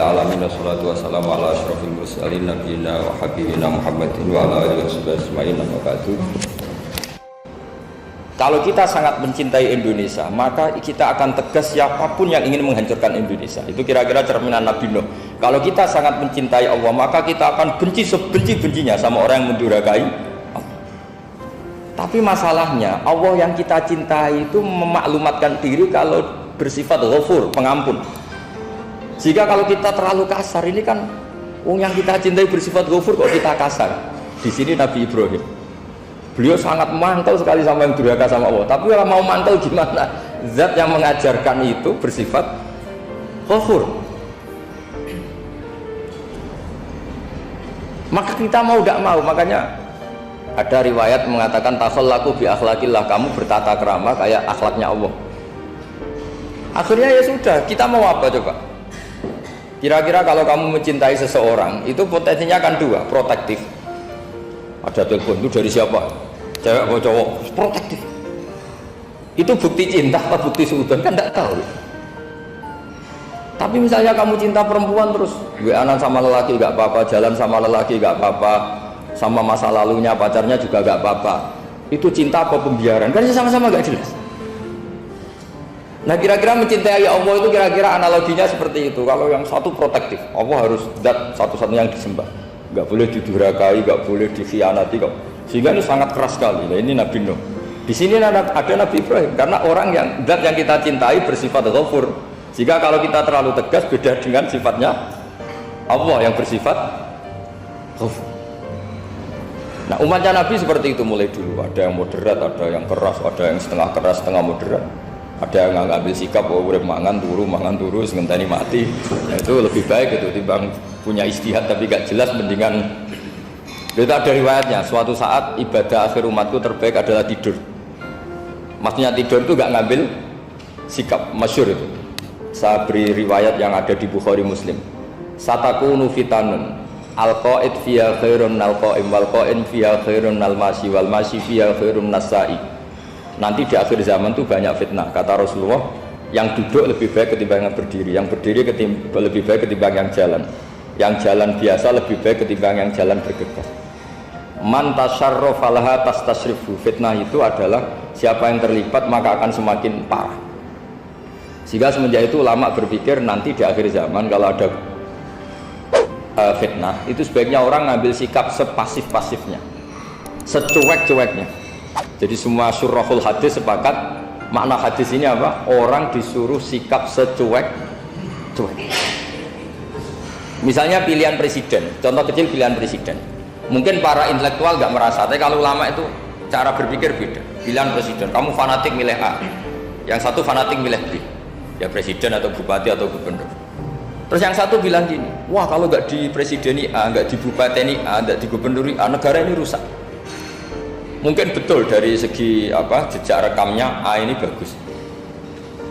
alamin wassalatu wassalamu ala asyrofil mursalin nabiyina wa habibina Muhammadin wa ala alihi washabihi wa ba'du. Kalau kita sangat mencintai Indonesia, maka kita akan tegas siapapun yang ingin menghancurkan Indonesia. Itu kira-kira cerminan Nabi Nuh. Kalau kita sangat mencintai Allah, maka kita akan benci sebenci-bencinya sama orang yang mendurhakai Allah. Tapi masalahnya, Allah yang kita cintai itu memaklumatkan diri kalau bersifat Ghafur, pengampun. Jika kalau kita terlalu kasar, ini kan yang kita cintai bersifat Ghafur kok kita kasar. Di sini Nabi Ibrahim, beliau sangat mantel sekali sama yang durhaka sama Allah. Tapi kalau mau mantel gimana? Zat yang mengajarkan itu bersifat Ghafur. Maka kita mau tidak mau, makanya ada riwayat mengatakan takhallaku bi akhlaqillah, kamu bertata krama kayak akhlaknya Allah. Akhirnya ya sudah, kita mau apa coba? Kira-kira kalau kamu mencintai seseorang, itu potensinya kan dua, protektif. Ada telepon, itu dari siapa? Cewek atau cowok? Protektif. Itu bukti cinta atau bukti suudon? Kan tidak tahu. Tapi misalnya kamu cinta perempuan terus WA-an sama lelaki gak apa-apa, jalan sama lelaki gak apa-apa, sama masa lalunya pacarnya juga gak apa-apa. Itu cinta apa pembiaran? Kan sama-sama gak jelas. Nah kira-kira mencintai Allah itu kira-kira analoginya seperti itu. Kalau yang satu protektif, Allah harus zat satu-satunya yang disembah, nggak boleh didurhakai, nggak boleh dikhianati kok. Sehingga ini sangat keras sekali. Nah, ini Nabi Nuh. Di sini ada Nabi Ibrahim, karena orang yang zat yang kita cintai bersifat Ghafur. Jika kalau kita terlalu tegas, beda dengan sifatnya Allah yang bersifat Ghafur. Nah umatnya Nabi seperti itu mulai dulu. Ada yang moderat, ada yang keras, ada yang setengah keras, setengah moderat. Ada yang ngambil sikap, oh urip mangan turu, ngenteni mati. Nah, itu lebih baik itu timbang punya istihad tapi gak jelas, mendingan. Itu ada riwayatnya, suatu saat ibadah akhir umatku terbaik adalah tidur. Maksudnya tidur itu gak ngambil sikap, masyhur itu. Saya beri riwayat yang ada di Bukhari Muslim. Satakunu fitanun al-qa'id fiha khairun al-qa'im wal-qa'in fiha khairun al-masi wal-masi fiha khairun nasai. Nanti di akhir zaman itu banyak fitnah, kata Rasulullah. Yang duduk lebih baik ketimbang yang berdiri, yang berdiri lebih baik ketimbang yang jalan biasa lebih baik ketimbang yang jalan bergegas. Man tasyarrafa laha tastasrifu. Fitnah itu adalah siapa yang terlibat maka akan semakin parah. Sehingga semenjak itu ulama berpikir nanti di akhir zaman kalau ada fitnah itu sebaiknya orang ngambil sikap sepasif-pasifnya, secuek-cueknya. Jadi semua syurahul hadis sepakat makna hadis ini apa? Orang disuruh sikap secuek. Misalnya pilihan presiden, contoh kecil pilihan presiden. Mungkin para intelektual nggak merasa, tapi kalau ulama itu cara berpikir beda. Pilihan presiden, kamu fanatik milih A, yang satu fanatik milih B, ya presiden atau bupati atau gubernur. Terus yang satu bilang gini, wah kalau nggak di presideni A, nggak di bupati A, nggak di gubernuri A, negara ini rusak. Mungkin betul dari segi jejak rekamnya A ini bagus.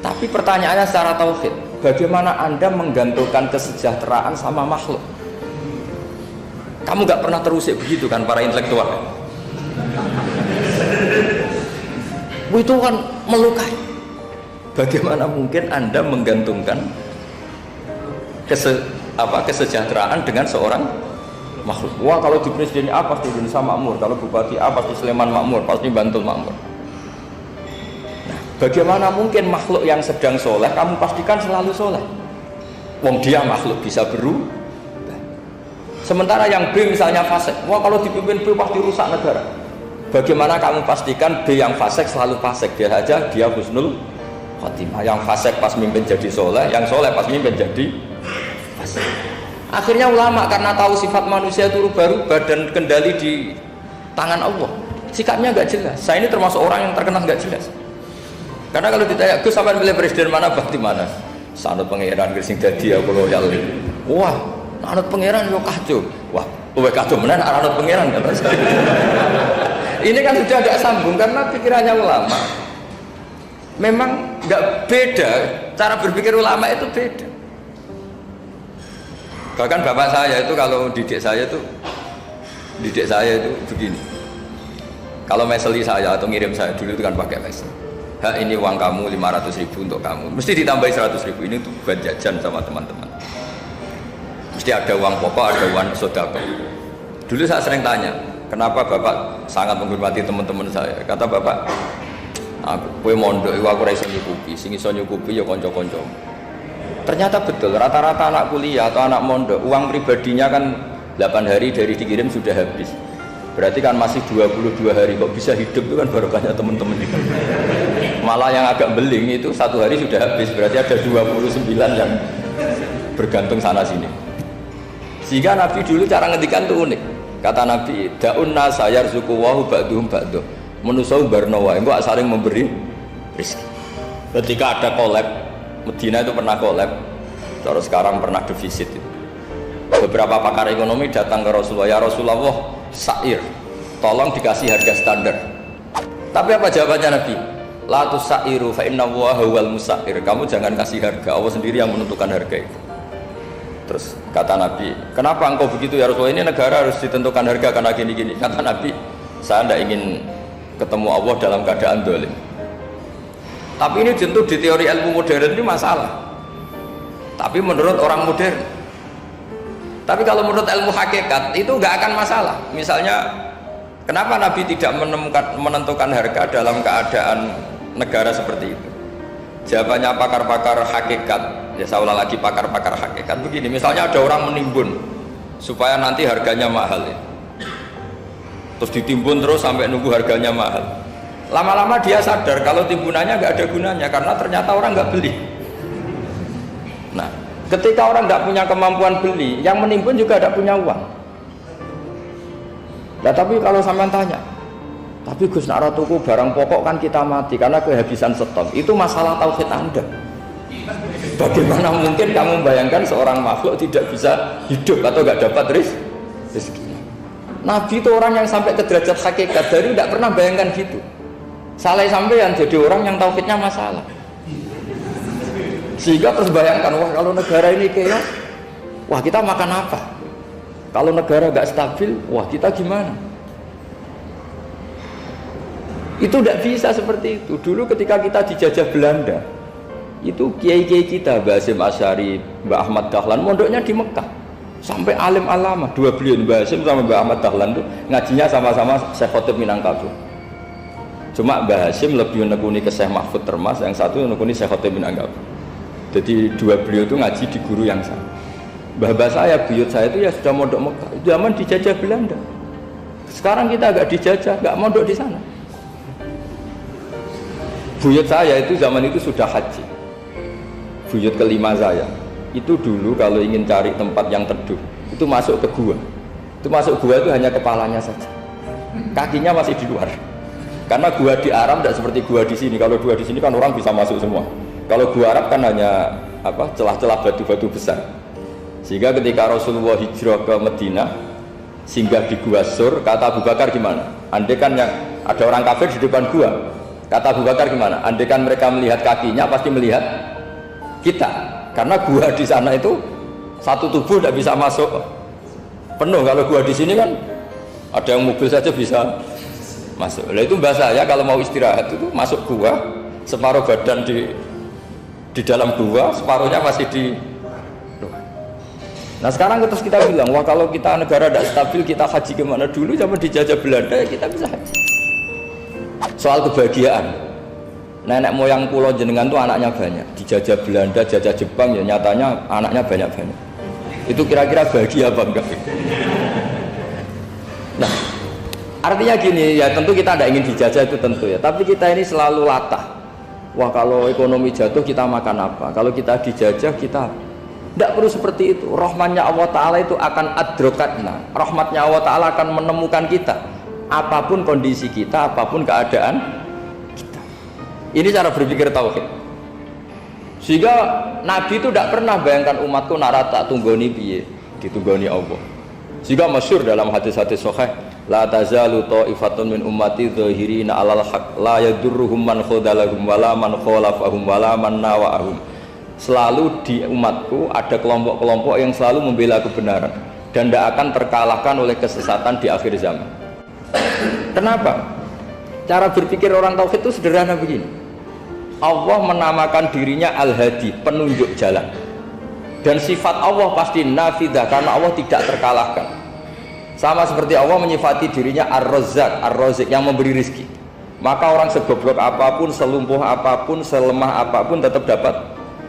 Tapi pertanyaannya secara tauhid, bagaimana Anda menggantungkan kesejahteraan sama makhluk? Kamu nggak pernah terusik begitu kan para intelektual? Itu kan melukai. Bagaimana mungkin Anda menggantungkan kesejahteraan dengan seorang makhluk? Wah kalau di presiden A pasti Indonesia makmur, kalau bupati A pasti Sleman makmur, pasti Bantul makmur. Nah, bagaimana mungkin makhluk yang sedang soleh kamu pastikan selalu soleh? Wong dia makhluk bisa berubah. Sementara yang B misalnya fasik, wah kalau dipimpin B pasti rusak negara. Bagaimana kamu pastikan B yang fasik selalu fasik? Dia saja dia husnul khotimah. Yang fasik pas mimpin jadi soleh, yang soleh pas mimpin jadi fasik. Akhirnya ulama karena tahu sifat manusia itu rubah-rubah dan kendali di tangan Allah, sikapnya nggak jelas. Saya ini termasuk orang yang terkenal nggak jelas. Karena kalau ditanya, Gus sampai milih presiden mana, bakti mana? Sanut pangeran Gresing dadi aku loyal. Wah, anut pangeran yo kacau. Wah, luwih kacau menan anut pangeran kata saya. Ini kan sudah agak sambung karena pikirannya ulama. Memang nggak beda, cara berpikir ulama itu beda. Bahkan bapak saya itu kalau didik saya itu begini. Kalau meseli saya atau ngirim saya dulu itu kan pakai mesel. Ha ini uang kamu 500.000 untuk kamu. Mesti ditambahi 100.000 ini tuh buat jajan sama teman-teman. Mesti ada uang pokok, ada uang sedekah. Dulu saya sering tanya, kenapa Bapak sangat menghormati teman-teman saya? Kata Bapak, kowe mondok iku aku ora iso nyukupi, sing iso nyukupi ya kanca-kanca. Ternyata betul, rata-rata anak kuliah atau anak mondok, uang pribadinya kan 8 hari dari dikirim sudah habis. Berarti kan masih 22 hari, kok bisa hidup itu kan barokahnya teman-teman itu. Malah yang agak beling itu 1 hari sudah habis, berarti ada 29 yang bergantung sana sini. Sehingga Nabi dulu cara ngendikan itu unik. Kata Nabi, da'un nasa yarzuqu wahu ba'duhum ba'duh. Manusa barno wae engko saling memberi rezeki. Ketika ada collab, Medina itu pernah collab. Terus sekarang pernah defisit itu. Beberapa pakar ekonomi datang ke Rasulullah, ya Rasulullah, sa'ir, tolong dikasih harga standar. Tapi apa jawabannya Nabi? La tusairu fa inna Allaha huwal musair. Kamu jangan kasih harga, Allah sendiri yang menentukan harga itu. Terus kata Nabi, kenapa engkau begitu ya Rasulullah? Ini negara harus ditentukan harga karena gini-gini. Kata Nabi, saya tidak ingin ketemu Allah dalam keadaan dolim. Tapi ini tentu di teori ilmu modern ini masalah. Tapi menurut orang modern. Tapi kalau menurut ilmu hakikat itu nggak akan masalah. Misalnya, kenapa Nabi tidak menentukan harga dalam keadaan negara seperti itu? Jawabannya pakar-pakar hakikat, ya saya ulang lagi pakar-pakar hakikat begini. Misalnya ada orang menimbun supaya nanti harganya mahal ya. Terus ditimbun terus sampai nunggu harganya mahal. Lama-lama dia sadar kalau timbunannya nggak ada gunanya karena ternyata orang nggak beli. Nah, ketika orang nggak punya kemampuan beli, yang menimbun juga tidak punya uang. Nah, tapi kalau sampean tanya, tapi Gus nak tuku barang pokok kan kita mati karena kehabisan stok. Itu masalah tauhid Anda. Bagaimana mungkin kamu membayangkan seorang makhluk tidak bisa hidup atau nggak dapat rezeki? Nabi itu orang yang sampai ke derajat hakikat, dari tidak pernah bayangkan gitu. Salah sampean jadi orang yang tauhidnya masalah. Sehingga terus bayangkan, wah kalau negara ini chaos, wah kita makan apa? Kalau negara nggak stabil, wah kita gimana? Itu tidak bisa seperti itu. Dulu ketika kita dijajah Belanda, itu kiai-kiai kita, Mbah Hasyim Asy'ari, Mbah Ahmad Dahlan, mondoknya di Mekah. Sampai alim alama, 2 beliau, Mbah Hasyim sama Mbah Ahmad Dahlan itu ngajinya sama-sama Syekh Khotib Minangkabau. Cuma Mbah Hasyim lebih menekuni ke Syekh Mahfud Termas, yang satu menekuni Syekh Khotib Minangkabau. Jadi 2 beliau itu ngaji di guru yang sama. Mbah saya, buyut saya itu ya sudah mondok Mekah. Zaman dijajah Belanda. Sekarang kita agak dijajah, nggak mondok di sana. Buyut saya itu zaman itu sudah haji. Buyut kelima saya itu dulu kalau ingin cari tempat yang teduh itu masuk ke gua. Itu masuk gua itu hanya kepalanya saja, kakinya masih di luar. Karena gua di Arab tidak seperti gua di sini. Kalau gua di sini kan orang bisa masuk semua. Kalau gua Arab kan hanya celah-celah batu-batu besar. Sehingga ketika Rasulullah hijrah ke Medina, singgah di gua Sur, kata Abu Bakar gimana? Andai kan yang ada orang kafir di depan gua, kata Abu Bakar gimana? Andai kan mereka melihat kakinya pasti melihat kita. Karena gua di sana itu satu tubuh tidak bisa masuk penuh. Kalau gua di sini kan ada yang mobil saja bisa masuk. Nah itu bahasa ya kalau mau istirahat itu masuk gua, separuh badan di dalam gua, separuhnya masih di. Nah sekarang terus kita bilang, wah kalau kita negara tidak stabil kita haji kemana? Dulu zaman dijajah Belanda ya kita bisa haji. Soal kebahagiaan, nenek moyang pulau jenengan tuh anaknya banyak. Dijajah Belanda, jajah Jepang ya nyatanya anaknya banyak-banyak. Itu kira-kira bahagia apa enggak? Nah artinya gini ya, tentu kita tidak ingin dijajah itu tentu ya. Tapi kita ini selalu latah. Wah kalau ekonomi jatuh kita makan apa? Kalau kita dijajah kita tidak perlu seperti itu. Rahmatnya Allah Ta'ala itu akan adrokatna. Rahmatnya Allah Ta'ala akan menemukan kita apapun kondisi kita, apapun keadaan kita. Ini cara berpikir tauhid. Sehingga Nabi itu tidak pernah bayangkan umatku narata tunggoni piye, ditunggoni Allah. Sehingga masyhur dalam hadis-hadis sahih, la tazalu ta'ifatun min ummati dzahirina 'alal haq la yadurruhum man khadalahum wala man khalafahum wala man nawa'ahum. Selalu di umatku ada kelompok-kelompok yang selalu membela kebenaran dan tidak akan terkalahkan oleh kesesatan di akhir zaman. Kenapa? Cara berpikir orang tauhid itu sederhana begini. Allah menamakan dirinya Al-Hadi, penunjuk jalan. Dan sifat Allah pasti nafidah karena Allah tidak terkalahkan. Sama seperti Allah menyifati dirinya Ar-Razzaq, Ar-Razik yang memberi rizki. Maka orang segoblok apapun, selumpuh apapun, selemah apapun tetap dapat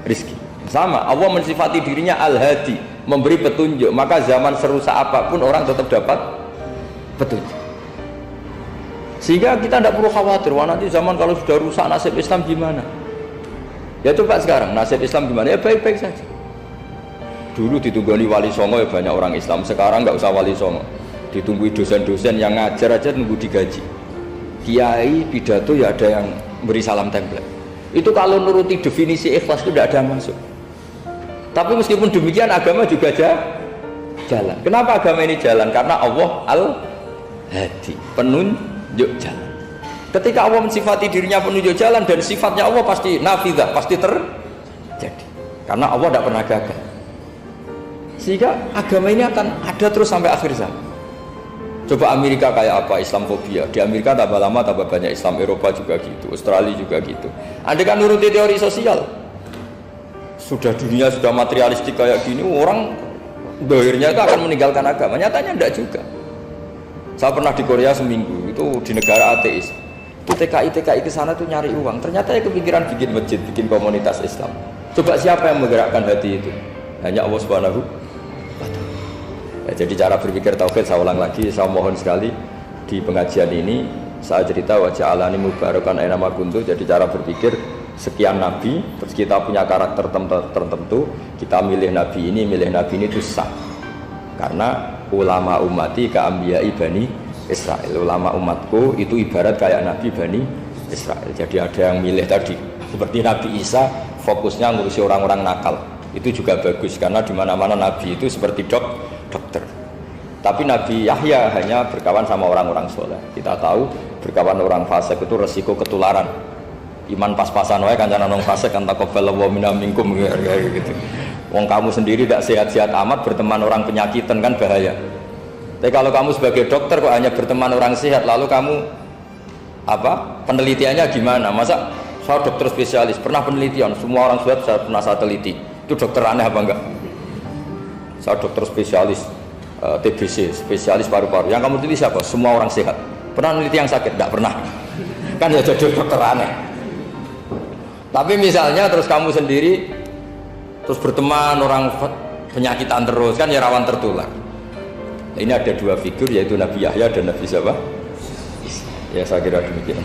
rizki. Sama, Allah mensifati dirinya Al-Hadi, memberi petunjuk. Maka zaman serusak apapun orang tetap dapat petunjuk. Sehingga kita tidak perlu khawatir, wah nanti zaman kalau sudah rusak nasib Islam gimana? Ya coba sekarang nasib Islam gimana? Ya baik-baik saja. Dulu ditunggoni wali songo ya banyak orang Islam, sekarang nggak usah wali songo, ditunggui dosen-dosen yang ngajar aja nunggu digaji. Kiai pidato ya ada yang beri salam template. Itu kalau nuruti definisi ikhlas itu tidak ada yang masuk. Tapi meskipun demikian agama juga jalan. Kenapa agama ini jalan? Karena Allah Al-Hadi, penunjuk jalan. Ketika Allah mensifati dirinya penunjuk jalan dan sifatnya Allah pasti nafidah, pasti terjadi. Karena Allah tidak pernah gagal. Sehingga agama ini akan ada terus sampai akhir zaman. Coba Amerika kayak apa, Islamfobia. Di Amerika tambah lama tambah banyak Islam, Eropa juga gitu, Australia juga gitu. Anda kan nuruti teori sosial. Sudah dunia sudah materialistik kayak gini, orang dohirnya itu akan meninggalkan agama. Nyatanya enggak juga. Saya pernah di Korea seminggu, itu di negara ateis. Itu TKI ke sana tuh nyari uang. Ternyata ya kepikiran bikin masjid, bikin komunitas Islam. Coba siapa yang menggerakkan hati itu? Hanya Allah Subhanahu. Ya, jadi cara berpikir tauhid saya ulang lagi, saya mohon sekali di pengajian ini saya cerita wajah alani mubarakan aina ma kuntu. Jadi cara berpikir sekian nabi, terus kita punya karakter tertentu, kita milih nabi ini itu sah. Karena ulama ummati ka'ambiyai Bani Israel, ulama umatku itu ibarat kayak nabi Bani Israel. Jadi ada yang milih tadi seperti Nabi Isa fokusnya ngurusi orang-orang nakal. Itu juga bagus karena di mana-mana nabi itu seperti dokter. Tapi Nabi Yahya hanya berkawan sama orang-orang soleh. Kita tahu berkawan orang fasik itu resiko ketularan. Iman pas-pasan wae kancane nang fasik kan taqabbalallahu minna minkum gitu. Wong kamu sendiri tidak sehat-sehat amat berteman orang penyakitan kan bahaya. Tapi kalau kamu sebagai dokter kok hanya berteman orang sehat, lalu kamu apa? Penelitiannya gimana? Masa saya dokter spesialis, pernah penelitian, semua orang sehat saya pernah saya teliti. Itu dokter aneh apa enggak? Saya dokter spesialis TBC, spesialis paru-paru. Yang kamu teliti siapa? Semua orang sehat. Pernah meneliti yang sakit? Tidak pernah. Kan ya jadi dokter aneh. Tapi misalnya terus kamu sendiri terus berteman orang penyakitan terus, kan ya rawan tertular. Ini ada dua figur yaitu Nabi Yahya dan Nabi siapa? Ya saya kira demikian.